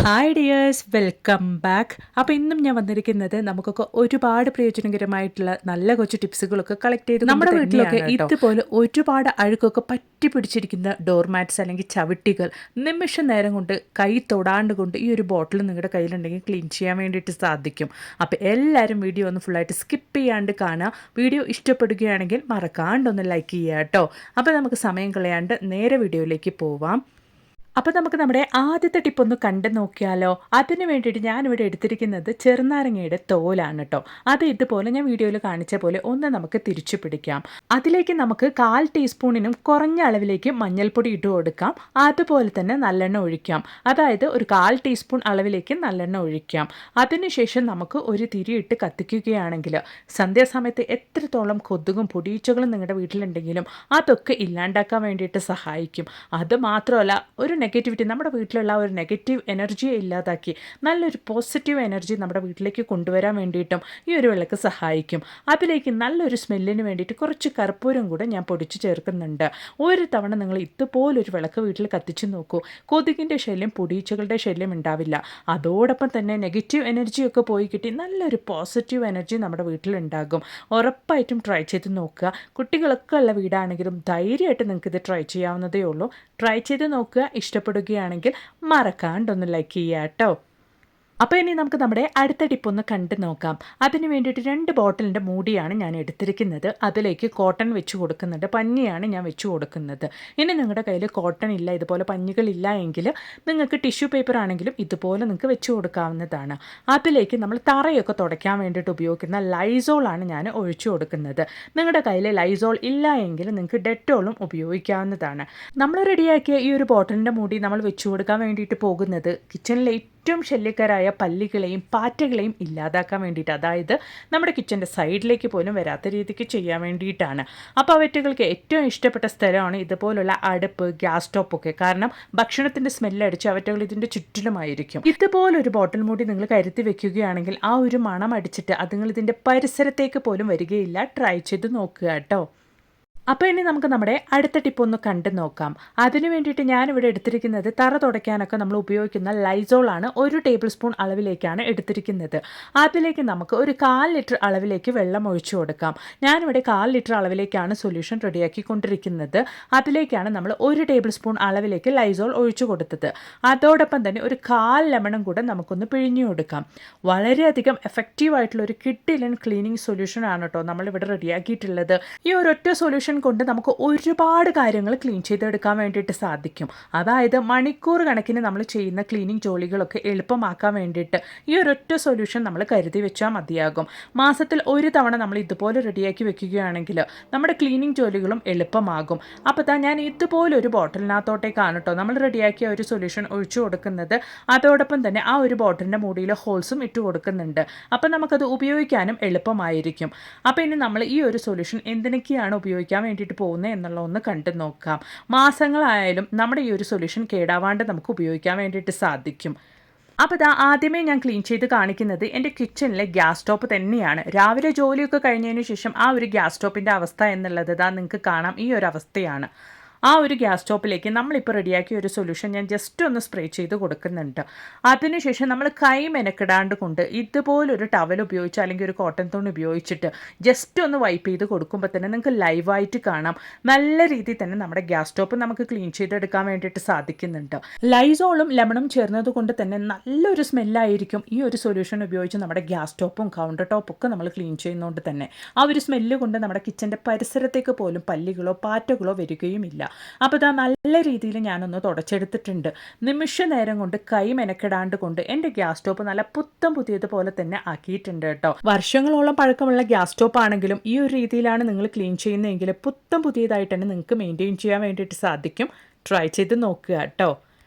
Hi dears, welcome back. അപ്പോൾ ഇന്നും ഞാൻ വന്നിരിക്കുന്നത് നമുക്കൊക്കെ ഒരുപാട് പ്രയോജനകരമായിട്ടുള്ള നല്ല കുറച്ച് ടിപ്സുകളൊക്കെ കളക്ട് ചെയ്ത് നമ്മുടെ വീട്ടിലൊക്കെ ഇതുപോലെ ഒരുപാട് അഴുക്കൊക്കെ പറ്റി പിടിച്ചിരിക്കുന്ന ഡോർമാറ്റ്സ് അല്ലെങ്കിൽ ചവിട്ടികൾ നിമിഷ നേരം കൊണ്ട് കൈ തൊടാണ്ട് കൊണ്ട് ഈ ഒരു ബോട്ടിൽ നിങ്ങളുടെ കയ്യിലുണ്ടെങ്കിൽ ക്ലീൻ ചെയ്യാൻ വേണ്ടിയിട്ട് സാധിക്കും. അപ്പോൾ എല്ലാവരും വീഡിയോ ഒന്ന് ഫുള്ളായിട്ട് സ്കിപ്പ് ചെയ്യാണ്ട് കാണുക. വീഡിയോ ഇഷ്ടപ്പെടുകയാണെങ്കിൽ മറക്കാണ്ടൊന്ന് ലൈക്ക് ചെയ്യുക കേട്ടോ. അപ്പോൾ നമുക്ക് സമയം കളയാണ്ട് നേരെ വീഡിയോയിലേക്ക് പോവാം. അപ്പോൾ നമുക്ക് നമ്മുടെ ആദ്യത്തെ ടിപ്പ് ഒന്ന് കണ്ടു നോക്കിയാലോ. അതിന് വേണ്ടിയിട്ട് ഞാനിവിടെ എടുത്തിരിക്കുന്നത് ചെറുനാരങ്ങയുടെ തോലാണ് കേട്ടോ. അത് ഇതുപോലെ ഞാൻ വീഡിയോയിൽ കാണിച്ച പോലെ ഒന്ന് നമുക്ക് തിരിച്ചു പിടിക്കാം. അതിലേക്ക് നമുക്ക് 1/4 ടീസ്പൂണിനും കുറഞ്ഞ അളവിലേക്ക് മഞ്ഞൾപ്പൊടി ഇട്ട് കൊടുക്കാം. അതുപോലെ തന്നെ നല്ലെണ്ണ ഒഴിക്കാം. അതായത് ഒരു 1/4 ടീസ്പൂൺ അളവിലേക്ക് നല്ലെണ്ണ ഒഴിക്കാം. അതിനുശേഷം നമുക്ക് ഒരു തിരിയിട്ട് കത്തിക്കുകയാണെങ്കിൽ സന്ധ്യാസമയത്ത് എത്രത്തോളം കൊതുകും പൊടിയീച്ചകളും നിങ്ങളുടെ വീട്ടിലുണ്ടെങ്കിലും അതൊക്കെ ഇല്ലാണ്ടാക്കാൻ വേണ്ടിയിട്ട് സഹായിക്കും. അത് മാത്രമല്ല, ഒരു നെഗറ്റിവിറ്റി നമ്മുടെ വീട്ടിലുള്ള ഒരു നെഗറ്റീവ് എനർജിയെ ഇല്ലാതാക്കി നല്ലൊരു പോസിറ്റീവ് എനർജി നമ്മുടെ വീട്ടിലേക്ക് കൊണ്ടുവരാൻ വേണ്ടിയിട്ടും ഈ ഒരു വിളക്ക് സഹായിക്കും. അതിലേക്ക് നല്ലൊരു സ്മെല്ലിന് വേണ്ടിയിട്ട് കുറച്ച് കർപ്പൂരം കൂടെ ഞാൻ പൊടിച്ച് ചേർക്കുന്നുണ്ട്. ഒരു തവണ നിങ്ങൾ ഇതുപോലൊരു വിളക്ക് വീട്ടിൽ കത്തിച്ച് നോക്കൂ. കൊതുകിൻ്റെ ശല്യം പൊടിയീച്ചകളുടെ ശല്യം ഉണ്ടാവില്ല. അതോടൊപ്പം തന്നെ നെഗറ്റീവ് എനർജിയൊക്കെ പോയി കിട്ടി നല്ലൊരു പോസിറ്റീവ് എനർജി നമ്മുടെ വീട്ടിലുണ്ടാകും. ഉറപ്പായിട്ടും ട്രൈ ചെയ്ത് നോക്കുക. കുട്ടികളൊക്കെ ഉള്ള വീടാണെങ്കിലും ധൈര്യമായിട്ട് നിങ്ങൾക്ക് ഇത് ട്രൈ ചെയ്യാവുന്നതേ ഉള്ളൂ. ട്രൈ ചെയ്ത് നോക്കുക. ഇഷ്ടപ്പെടുകയാണെങ്കിൽ മറക്കാണ്ടൊന്ന് ലൈക്ക് ചെയ്യുക കേട്ടോ. അപ്പോൾ ഇനി നമുക്ക് നമ്മുടെ അടുത്ത ടിപ്പ് ഒന്ന് കണ്ടു നോക്കാം. അതിന് വേണ്ടിയിട്ട് 2 ബോട്ടിലിൻ്റെ മൂടിയാണ് ഞാൻ എടുത്തിരിക്കുന്നത്. അതിലേക്ക് കോട്ടൺ വെച്ച് കൊടുക്കുന്നുണ്ട്. പഞ്ഞിയാണ് ഞാൻ വെച്ച് കൊടുക്കുന്നത്. ഇനി നിങ്ങളുടെ കയ്യിൽ കോട്ടൺ ഇല്ല, ഇതുപോലെ പഞ്ഞികളില്ല എങ്കിൽ നിങ്ങൾക്ക് ടിഷ്യൂ പേപ്പർ ആണെങ്കിലും ഇതുപോലെ നിങ്ങൾക്ക് വെച്ച് കൊടുക്കാവുന്നതാണ്. അതിലേക്ക് നമ്മൾ തറയൊക്കെ തുടയ്ക്കാൻ വേണ്ടിയിട്ട് ഉപയോഗിക്കുന്ന ലൈസോളാണ് ഞാൻ ഒഴിച്ചു കൊടുക്കുന്നത്. നിങ്ങളുടെ കയ്യിൽ ലൈസോൾ ഇല്ല എങ്കിൽ നിങ്ങൾക്ക് ഡെറ്റോളും ഉപയോഗിക്കാവുന്നതാണ്. നമ്മൾ റെഡിയാക്കിയ ഈ ഒരു ബോട്ടിലിൻ്റെ മൂടി നമ്മൾ വെച്ച് കൊടുക്കാൻ വേണ്ടിയിട്ട് പോകുന്നത് കിച്ചണിലെ ഏറ്റവും ശല്യക്കാരായ പല്ലികളെയും പാറ്റകളെയും ഇല്ലാതാക്കാൻ വേണ്ടിയിട്ട്, അതായത് നമ്മുടെ കിച്ചൻ്റെ സൈഡിലേക്ക് പോലും വരാത്ത രീതിക്ക് ചെയ്യാൻ വേണ്ടിയിട്ടാണ്. അപ്പോൾ അവറ്റകൾക്ക് ഏറ്റവും ഇഷ്ടപ്പെട്ട സ്ഥലമാണ് ഇതുപോലുള്ള അടുപ്പ്, ഗ്യാസ് സ്റ്റോപ്പൊക്കെ. കാരണം ഭക്ഷണത്തിൻ്റെ സ്മെല്ലടിച്ച് അവറ്റകൾ ഇതിൻ്റെ ചുറ്റിലുമായിരിക്കും. ഇതുപോലൊരു ബോട്ടിൽ മൂടി നിങ്ങൾ കരുത്തി വെക്കുകയാണെങ്കിൽ ആ ഒരു മണം അടിച്ചിട്ട് അതുങ്ങൾ ഇതിൻ്റെ പരിസരത്തേക്ക് പോലും വരികയില്ല. ട്രൈ ചെയ്ത് നോക്കുക കേട്ടോ. അപ്പോൾ ഇനി നമുക്ക് നമ്മുടെ അടുത്ത ടിപ്പ് ഒന്ന് കണ്ടു നോക്കാം. അതിന് വേണ്ടിയിട്ട് ഞാനിവിടെ എടുത്തിരിക്കുന്നത് തറ തുടയ്ക്കാനൊക്കെ നമ്മൾ ഉപയോഗിക്കുന്ന ലൈസോളാണ്. 1 ടേബിൾ സ്പൂൺ അളവിലേക്കാണ് എടുത്തിരിക്കുന്നത്. അതിലേക്ക് നമുക്ക് ഒരു 1/4 ലിറ്റർ അളവിലേക്ക് വെള്ളം ഒഴിച്ചു കൊടുക്കാം. ഞാനിവിടെ 1/4 ലിറ്റർ അളവിലേക്കാണ് സൊല്യൂഷൻ റെഡിയാക്കിക്കൊണ്ടിരിക്കുന്നത്. അതിലേക്കാണ് നമ്മൾ 1 ടേബിൾ സ്പൂൺ അളവിലേക്ക് ലൈസോൾ ഒഴിച്ചു കൊടുത്തത്. അതോടൊപ്പം തന്നെ ഒരു 1/4 ലെമണും കൂടെ നമുക്കൊന്ന് പിഴിഞ്ഞു കൊടുക്കാം. വളരെയധികം എഫക്റ്റീവായിട്ടുള്ള ഒരു കിഡിലൻ ക്ലീനിങ് സൊല്യൂഷൻ ആണ് കേട്ടോ നമ്മളിവിടെ റെഡിയാക്കിയിട്ടുള്ളത്. ഈ ഒരൊറ്റ സൊല്യൂഷൻ കൊണ്ട് നമുക്ക് ഒരുപാട് കാര്യങ്ങൾ ക്ലീൻ ചെയ്തെടുക്കാൻ വേണ്ടിയിട്ട് സാധിക്കും. അതായത് മണിക്കൂർ കണക്കിന് നമ്മൾ ചെയ്യുന്ന ക്ലീനിങ് ജോലികളൊക്കെ എളുപ്പമാക്കാൻ വേണ്ടിയിട്ട് ഈ ഒരൊറ്റ സൊല്യൂഷൻ നമ്മൾ കരുതി വെച്ചാൽ മതിയാകും. മാസത്തിൽ ഒരു തവണ നമ്മൾ ഇതുപോലെ റെഡിയാക്കി വെക്കുകയാണെങ്കിൽ നമ്മുടെ ക്ലീനിങ് ജോലികളും എളുപ്പമാകും. അപ്പോൾ ഞാൻ ഇതുപോലൊരു ബോട്ടിലിനകത്തോട്ടേക്കാണ് കേട്ടോ നമ്മൾ റെഡിയാക്കിയ ഒരു സൊല്യൂഷൻ ഒഴിച്ചു കൊടുക്കുന്നത്. അതോടൊപ്പം തന്നെ ആ ഒരു ബോട്ടിലിൻ്റെ മൂടിയിൽ ഹോൾസും ഇട്ട് കൊടുക്കുന്നുണ്ട്. അപ്പോൾ നമുക്കത് ഉപയോഗിക്കാനും എളുപ്പമായിരിക്കും. അപ്പോൾ ഇനി നമ്മൾ ഈ ഒരു സൊല്യൂഷൻ എന്തിനൊക്കെയാണ് ഉപയോഗിക്കാൻ വേണ്ടിയിട്ട് പോകുന്നത് എന്നുള്ള ഒന്ന് കണ്ടു നോക്കാം. മാസങ്ങളായാലും നമ്മുടെ ഈ ഒരു സൊല്യൂഷൻ കേടാവാണ്ട് നമുക്ക് ഉപയോഗിക്കാൻ വേണ്ടിയിട്ട് സാധിക്കും. അപ്പോൾ ആദ്യമേ ഞാൻ ക്ലീൻ ചെയ്ത് കാണിക്കുന്നത് എൻ്റെ കിച്ചണിലെ ഗ്യാസ് സ്റ്റോപ്പ് തന്നെയാണ്. രാവിലെ ജോലിയൊക്കെ കഴിഞ്ഞതിന് ശേഷം ആ ഒരു ഗ്യാസ് സ്റ്റോപ്പിൻ്റെ അവസ്ഥ എന്നുള്ളത് നിങ്ങൾക്ക് കാണാം. ഈ ഒരു അവസ്ഥയാണ്. ആ ഒരു ഗ്യാസ് സ്റ്റോപ്പിലേക്ക് നമ്മളിപ്പോൾ റെഡിയാക്കിയ ഒരു സൊല്യൂഷൻ ഞാൻ ജസ്റ്റ് ഒന്ന് സ്പ്രേ ചെയ്ത് കൊടുക്കുന്നുണ്ട്. അതിനുശേഷം നമ്മൾ കൈ മെനക്കിടാണ്ട് കൊണ്ട് ഇതുപോലൊരു ടവൽ ഉപയോഗിച്ച് അല്ലെങ്കിൽ ഒരു കോട്ടൺ തുണി ഉപയോഗിച്ചിട്ട് ജസ്റ്റ് ഒന്ന് വൈപ്പ് ചെയ്ത് കൊടുക്കുമ്പോൾ തന്നെ നിങ്ങൾക്ക് ലൈവായിട്ട് കാണാം നല്ല രീതിയിൽ തന്നെ നമ്മുടെ ഗ്യാസ് സ്റ്റോപ്പ് നമുക്ക് ക്ലീൻ ചെയ്തെടുക്കാൻ വേണ്ടിയിട്ട് സാധിക്കുന്നുണ്ട്. ലൈസോളും ലെമണും ചേർന്നത് കൊണ്ട് തന്നെ നല്ലൊരു സ്മെല്ലായിരിക്കും ഈ ഒരു സൊല്യൂഷൻ ഉപയോഗിച്ച് നമ്മുടെ ഗ്യാസ് സ്റ്റോപ്പും കൗണ്ടർ ടോപ്പും ഒക്കെ നമ്മൾ ക്ലീൻ ചെയ്യുന്നതുകൊണ്ട് തന്നെ ആ ഒരു സ്മെല്ല് കൊണ്ട് നമ്മുടെ കിച്ചൻ്റെ പരിസരത്തേക്ക് പോലും പല്ലികളോ പാറ്റകളോ വരികയുമില്ല. അപ്പോൾ നല്ല രീതിയിൽ ഞാനൊന്ന് തുടച്ചെടുത്തിട്ടുണ്ട്. നിമിഷ നേരം കൊണ്ട് കൈ മെനക്കെടാണ്ട് കൊണ്ട് എൻ്റെ ഗ്യാസ് സ്റ്റോപ്പ് നല്ല പുത്തം പുതിയതുപോലെ തന്നെ ആക്കിയിട്ടുണ്ട് കേട്ടോ. വർഷങ്ങളോളം പഴക്കമുള്ള ഗ്യാസ് സ്റ്റോപ്പ് ആണെങ്കിലും ഈ ഒരു രീതിയിലാണ് നിങ്ങൾ ക്ലീൻ ചെയ്യുന്നതെങ്കിൽ പുത്തം പുതിയതായിട്ട് തന്നെ നിങ്ങൾക്ക് മെയിൻറ്റെയിൻ ചെയ്യാൻ വേണ്ടിയിട്ട് സാധിക്കും. ട്രൈ ചെയ്ത് നോക്കുക കേട്ടോ.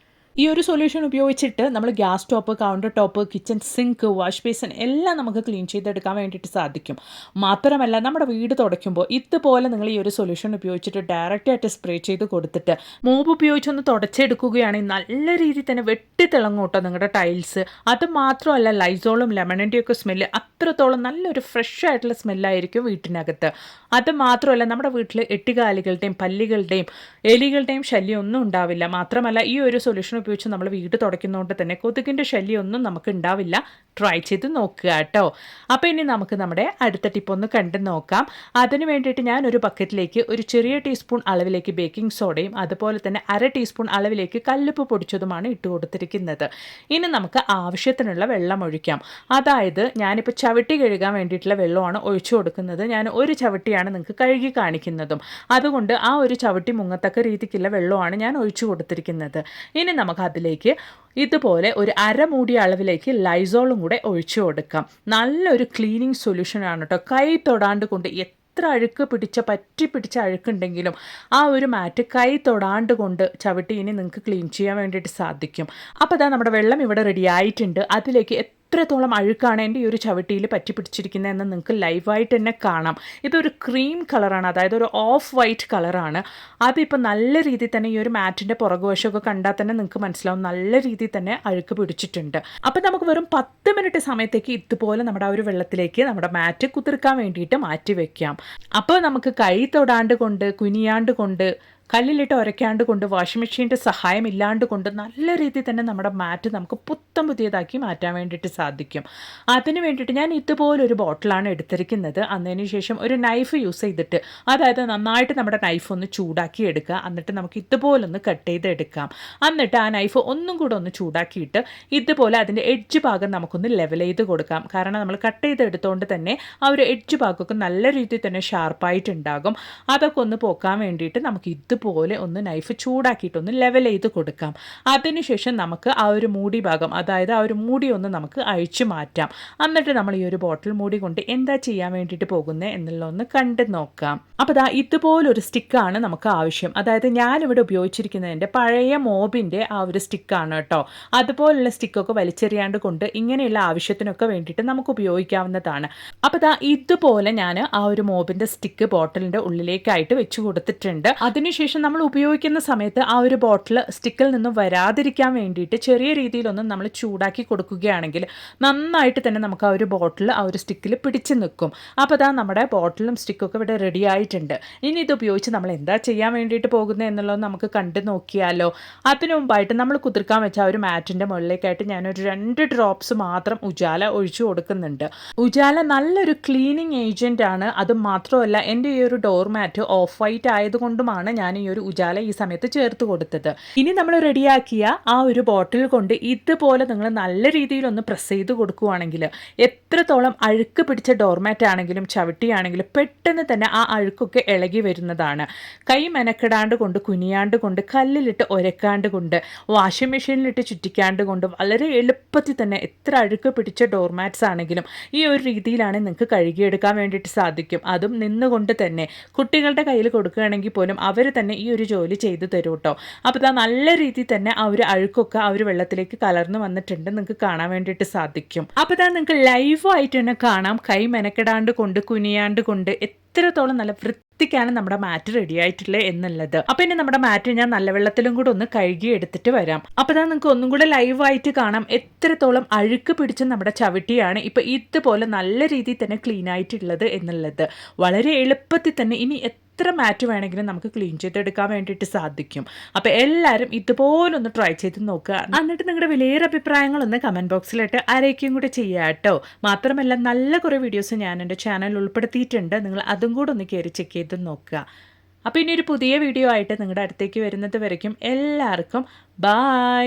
ഈ ഒരു സൊല്യൂഷൻ ഉപയോഗിച്ചിട്ട് നമ്മൾ gas stop, counter top, kitchen sink, wash basin എല്ലാം നമുക്ക് ക്ലീൻ ചെയ്തെടുക്കാൻ വേണ്ടിയിട്ട് സാധിക്കും. മാത്രമല്ല നമ്മുടെ വീട് തുടയ്ക്കുമ്പോൾ ഇതുപോലെ നിങ്ങൾ ഈ ഒരു സൊല്യൂഷൻ ഉപയോഗിച്ചിട്ട് ഡയറക്റ്റായിട്ട് സ്പ്രേ ചെയ്ത് കൊടുത്തിട്ട് മോപ്പ് ഉപയോഗിച്ചൊന്ന് തുടച്ചെടുക്കുകയാണെങ്കിൽ നല്ല രീതിയിൽ തന്നെ വെട്ടിത്തിളങ്ങും കേട്ടോ നിങ്ങളുടെ ടൈൽസ്. അത് മാത്രമല്ല ലൈസോളും ലെമണിൻ്റെയൊക്കെ സ്മെല്ല് അത്രത്തോളം നല്ലൊരു ഫ്രഷ് ആയിട്ടുള്ള സ്മെല്ലായിരിക്കും വീട്ടിനകത്ത്. അത് മാത്രമല്ല നമ്മുടെ വീട്ടിൽ എട്ടുകാലികളുടെയും പല്ലികളുടെയും എലികളുടെയും ശല്യം ഒന്നും ഉണ്ടാവില്ല. മാത്രമല്ല ഈ ഒരു സൊല്യൂഷൻ ഉപയോഗിച്ച് നമ്മൾ വീട് തുടയ്ക്കുന്നതുകൊണ്ട് തന്നെ കൊതുകിൻ്റെ ശല്യമൊന്നും നമുക്ക് ഉണ്ടാവില്ല. ട്രൈ ചെയ്ത് നോക്കുക കേട്ടോ. അപ്പോൾ ഇനി നമുക്ക് നമ്മുടെ അടുത്ത ടിപ്പ് ഒന്ന് കണ്ടു നോക്കാം. അതിന് വേണ്ടിയിട്ട് ഞാനൊരു ബക്കറ്റിലേക്ക് ഒരു ചെറിയ ടീസ്പൂൺ അളവിലേക്ക് ബേക്കിംഗ് സോഡയും അതുപോലെ തന്നെ 1/2 ടീസ്പൂൺ അളവിലേക്ക് കല്ലുപ്പ് പൊടിച്ചതുമാണ് ഇട്ട് കൊടുത്തിരിക്കുന്നത്. ഇനി നമുക്ക് ആവശ്യത്തിനുള്ള വെള്ളം ഒഴിക്കാം. അതായത് ഞാനിപ്പോൾ ചവിട്ടി കഴുകാൻ വേണ്ടിയിട്ടുള്ള വെള്ളമാണ് ഒഴിച്ചു കൊടുക്കുന്നത്. ഞാൻ ഒരു ചവിട്ടിയാണ് നിങ്ങൾക്ക് കഴുകി കാണിക്കുന്നതും. അതുകൊണ്ട് ആ ഒരു ചവിട്ടി മുങ്ങത്തക്ക രീതിക്കുള്ള വെള്ളമാണ് ഞാൻ ഒഴിച്ചു കൊടുത്തിരിക്കുന്നത്. ഇനി നമുക്ക് അതിലേക്ക് ഇതുപോലെ ഒരു 1/2 മൂടി അളവിലേക്ക് ലൈസോളും കൂടെ ഒഴിച്ചു കൊടുക്കാം. നല്ലൊരു ക്ലീനിങ് സൊല്യൂഷനാണ് കേട്ടോ. കൈ തൊടാണ്ട് കൊണ്ട് എത്ര അഴുക്ക് പറ്റി പിടിച്ച അഴുക്കുണ്ടെങ്കിലും ആ ഒരു മാറ്റ് കൈ തൊടാണ്ട് കൊണ്ട് ചവിട്ടി ഇനി നിങ്ങൾക്ക് ക്ലീൻ ചെയ്യാൻ വേണ്ടിയിട്ട് സാധിക്കും. അപ്പോൾ അതാ നമ്മുടെ വെള്ളം ഇവിടെ റെഡി ആയിട്ടുണ്ട്. അതിലേക്ക് എത്രത്തോളം അഴുക്കാണ് എൻ്റെ ഈ ഒരു ചവിട്ടിയിൽ പറ്റി പിടിച്ചിരിക്കുന്നതെന്ന് നിങ്ങൾക്ക് ലൈവായിട്ട് തന്നെ കാണാം. ഇതൊരു ക്രീം കളറാണ്, അതായത് ഒരു ഓഫ് വൈറ്റ് കളറാണ്. അതിപ്പോൾ നല്ല രീതിയിൽ തന്നെ ഈ ഒരു മാറ്റിൻ്റെ പുറകുവശമൊക്കെ കണ്ടാൽ തന്നെ നിങ്ങൾക്ക് മനസ്സിലാവും നല്ല രീതിയിൽ തന്നെ അഴുക്ക് പിടിച്ചിട്ടുണ്ട്. അപ്പോൾ നമുക്ക് വെറും 10 മിനിറ്റ് സമയത്തേക്ക് ഇതുപോലെ നമ്മുടെ ആ ഒരു വെള്ളത്തിലേക്ക് നമ്മുടെ മാറ്റ് കുതിർക്കാൻ വേണ്ടിയിട്ട് മാറ്റി വയ്ക്കാം. അപ്പോൾ നമുക്ക് കൈ തൊടാണ്ട് കൊണ്ട് കുനിയാണ്ട് കൊണ്ട് കല്ലിലിട്ട് ഉരയ്ക്കാണ്ട് കൊണ്ട് വാഷിംഗ് മെഷീൻ്റെ സഹായം ഇല്ലാണ്ട് കൊണ്ട് നല്ല രീതിയിൽ തന്നെ നമ്മുടെ മാറ്റ് നമുക്ക് പുതിയതാക്കി മാറ്റാൻ വേണ്ടിയിട്ട് സാധിക്കും. അതിന് വേണ്ടിയിട്ട് ഞാൻ ഇതുപോലൊരു ബോട്ടിലാണ് എടുത്തിരിക്കുന്നത്. അതിന് ശേഷം ഒരു നൈഫ് യൂസ് ചെയ്തിട്ട്, അതായത് നന്നായിട്ട് നമ്മുടെ നൈഫ് ഒന്ന് ചൂടാക്കി എടുക്കുക. എന്നിട്ട് നമുക്ക് ഇതുപോലൊന്ന് കട്ട് ചെയ്തെടുക്കാം. എന്നിട്ട് ആ നൈഫ് ഒന്നും കൂടെ ഒന്ന് ചൂടാക്കിയിട്ട് ഇതുപോലെ അതിൻ്റെ എഡ്ജ് ഭാഗം നമുക്കൊന്ന് ലെവൽ ചെയ്ത് കൊടുക്കാം. കാരണം നമ്മൾ കട്ട് ചെയ്തെടുത്തുകൊണ്ട് തന്നെ ആ ഒരു എഡ്ജ് ഭാഗമൊക്കെ നല്ല രീതിയിൽ തന്നെ ഷാർപ്പായിട്ടുണ്ടാകും. അതൊക്കെ ഒന്ന് പോക്കാൻ വേണ്ടിയിട്ട് നമുക്ക് ഇതുപോലെ ഒന്ന് നൈഫ് ചൂടാക്കിയിട്ടൊന്ന് ലെവൽ ചെയ്ത് കൊടുക്കാം. അതിനുശേഷം നമുക്ക് ആ ഒരു മൂടി ഭാഗം, അതായത് ആ ഒരു മൂടി ഒന്ന് നമുക്ക് അഴിച്ചു മാറ്റാം. എന്നിട്ട് നമ്മൾ ഈ ഒരു ബോട്ടിൽ മൂടി കൊണ്ട് എന്താ ചെയ്യാൻ വേണ്ടിയിട്ട് പോകുന്നത് എന്നുള്ള ഒന്ന് കണ്ടു നോക്കാം. അപ്പോൾ ദാ ഇതുപോലൊരു സ്റ്റിക്കാണ് നമുക്ക് ആവശ്യം. അതായത് ഞാനിവിടെ ഉപയോഗിച്ചിരിക്കുന്നതിൻ്റെ പഴയ മോബിൻ്റെ ആ ഒരു സ്റ്റിക്കാണ് കേട്ടോ. അതുപോലുള്ള സ്റ്റിക്കൊക്കെ വലിച്ചെറിയാണ്ട് കൊണ്ട് ഇങ്ങനെയുള്ള ആവശ്യത്തിനൊക്കെ വേണ്ടിയിട്ട് നമുക്ക് ഉപയോഗിക്കാവുന്നതാണ്. അപ്പോൾ ദാ ഇതുപോലെ ഞാൻ ആ ഒരു മോബിൻ്റെ സ്റ്റിക്ക് ബോട്ടിലിൻ്റെ ഉള്ളിലേക്കായിട്ട് വെച്ച് കൊടുത്തിട്ടുണ്ട്. അതിനുശേഷം നമ്മൾ ഉപയോഗിക്കുന്ന സമയത്ത് ആ ഒരു ബോട്ടിൽ സ്റ്റിക്കിൽ നിന്നും വരാതിരിക്കാൻ വേണ്ടിയിട്ട് ചെറിയ രീതിയിലൊന്ന് നമ്മൾ ചൂടാക്കി കൊടുക്കുകയാണെങ്കിൽ നന്നായിട്ട് തന്നെ നമുക്ക് ആ ഒരു ബോട്ടിൽ ആ ഒരു സ്റ്റിക്കിൽ പിടിച്ച് നിൽക്കും. അപ്പോൾ അതാ നമ്മുടെ ബോട്ടിലും സ്റ്റിക്കൊക്കെ ഇവിടെ റെഡി ആയിട്ടുണ്ട്. ഇനി ഇത് ഉപയോഗിച്ച് നമ്മൾ എന്താ ചെയ്യാൻ വേണ്ടിയിട്ട് പോകുന്നത് എന്നുള്ളത് നമുക്ക് കണ്ടു നോക്കിയാലോ. അതിനു മുമ്പായിട്ട് നമ്മൾ കുതിർക്കാൻ വെച്ച ആ ഒരു മാറ്റിൻ്റെ മുകളിലേക്കായിട്ട് ഞാനൊരു 2 ഡ്രോപ്സ് മാത്രം ഉജാല ഒഴിച്ചു കൊടുക്കുന്നുണ്ട്. ഉജാല നല്ലൊരു ക്ലീനിങ് ഏജൻ്റ് ആണ്. അത് മാത്രമല്ല എൻ്റെ ഈ ഒരു ഡോർ മാറ്റ് ഓഫ് വൈറ്റ് ആയതുകൊണ്ടുമാണ് ഞാൻ ഈ ഒരു ഉജാല ഈ സമയത്ത് ചേർത്ത് കൊടുത്തത്. ഇനി നമ്മൾ റെഡിയാക്കിയ ആ ഒരു ബോട്ടിൽ കൊണ്ട് ഇതുപോലെ നിങ്ങൾ നല്ല രീതിയിലൊന്ന് പ്രസ് ചെയ്ത് കൊടുക്കുകയാണെങ്കിൽ എത്രത്തോളം അഴുക്ക് പിടിച്ച ഡോർമാറ്റ് ആണെങ്കിലും ചവിട്ടിയാണെങ്കിലും പെട്ടെന്ന് തന്നെ ആ അഴുക്കൊക്കെ ഇളകി വരുന്നതാണ്. കൈ മെനക്കെടാണ്ട് കൊണ്ട് കുനിയാണ്ട് കൊണ്ട് കല്ലിലിട്ട് ഉരക്കാണ്ട് കൊണ്ട് വാഷിംഗ് മെഷീനിലിട്ട് ചുറ്റിക്കാണ്ട് കൊണ്ട് വളരെ എളുപ്പത്തിൽ തന്നെ എത്ര അഴുക്ക് പിടിച്ച ഡോർമാറ്റ്സ് ആണെങ്കിലും ഈ ഒരു രീതിയിലാണ് നിങ്ങൾക്ക് കഴുകിയെടുക്കാൻ വേണ്ടിയിട്ട് സാധിക്കും. അതും നിന്നുകൊണ്ട് തന്നെ. കുട്ടികളുടെ കയ്യിൽ കൊടുക്കുകയാണെങ്കിൽ പോലും അവർ തന്നെ ഈ ഒരു ജോലി ചെയ്തു തരും കേട്ടോ. അപ്പോൾ ഇതാ നല്ല രീതിയിൽ തന്നെ ആ ഒരു അഴുക്കൊക്കെ ആ ഒരു വെള്ളത്തിലേക്ക് കലർന്നു വന്നിട്ടുണ്ട്, നിങ്ങൾക്ക് കാണാൻ വേണ്ടിയിട്ട് സാധിക്കും. അപ്പോൾ ഇതാ നിങ്ങൾക്ക് ലൈവായിട്ട് തന്നെ കാണാം. കൈ മെനക്കെടാണ്ട് കൊണ്ട് കുനിയാണ്ട് കൊണ്ട് എത്രത്തോളം നല്ല വൃത്തിക്കാണ് നമ്മുടെ മാറ്റ് റെഡി ആയിട്ടുള്ളത് എന്നുള്ളത്. അപ്പോൾ ഇനി നമ്മുടെ മാറ്റ് ഞാൻ നല്ല വെള്ളത്തിലും കൂടെ ഒന്ന് കഴുകി എടുത്തിട്ട് വരാം. അപ്പോൾ ഇതാ നിങ്ങൾക്ക് ഒന്നും കൂടെ ലൈവായിട്ട് കാണാം എത്രത്തോളം അഴുക്ക് പിടിച്ച നമ്മുടെ ചവിട്ടിയാണ് ഇപ്പോൾ ഇതുപോലെ നല്ല രീതിയിൽ തന്നെ ക്ലീൻ ആയിട്ടുള്ളത് എന്നുള്ളത്. വളരെ എളുപ്പത്തിൽ തന്നെ ഇനി എത്ര മാറ്റ് വേണമെങ്കിലും നമുക്ക് ക്ലീൻ ചെയ്തെടുക്കാൻ വേണ്ടിയിട്ട് സാധിക്കും. അപ്പോൾ എല്ലാവരും ഇതുപോലൊന്ന് ട്രൈ ചെയ്ത് നോക്കുക. എന്നിട്ട് നിങ്ങളുടെ വിലയേറെ അഭിപ്രായങ്ങളൊന്ന് കമൻറ്റ് ബോക്സിലിട്ട് ആരേക്കും കൂടെ ചെയ്യുക കേട്ടോ. മാത്രമല്ല നല്ല കുറേ വീഡിയോസ് ഞാൻ എൻ്റെ ചാനലിൽ ഉൾപ്പെടുത്തിയിട്ടുണ്ട്. നിങ്ങൾ അതും കൂടെ ഒന്ന് കയറി ചെക്ക് ചെയ്ത് നോക്കുക. അപ്പോൾ ഇനി ഒരു പുതിയ വീഡിയോ ആയിട്ട് നിങ്ങളുടെ അടുത്തേക്ക് വരുന്നത് വരയ്ക്കും എല്ലാവർക്കും ബായ്.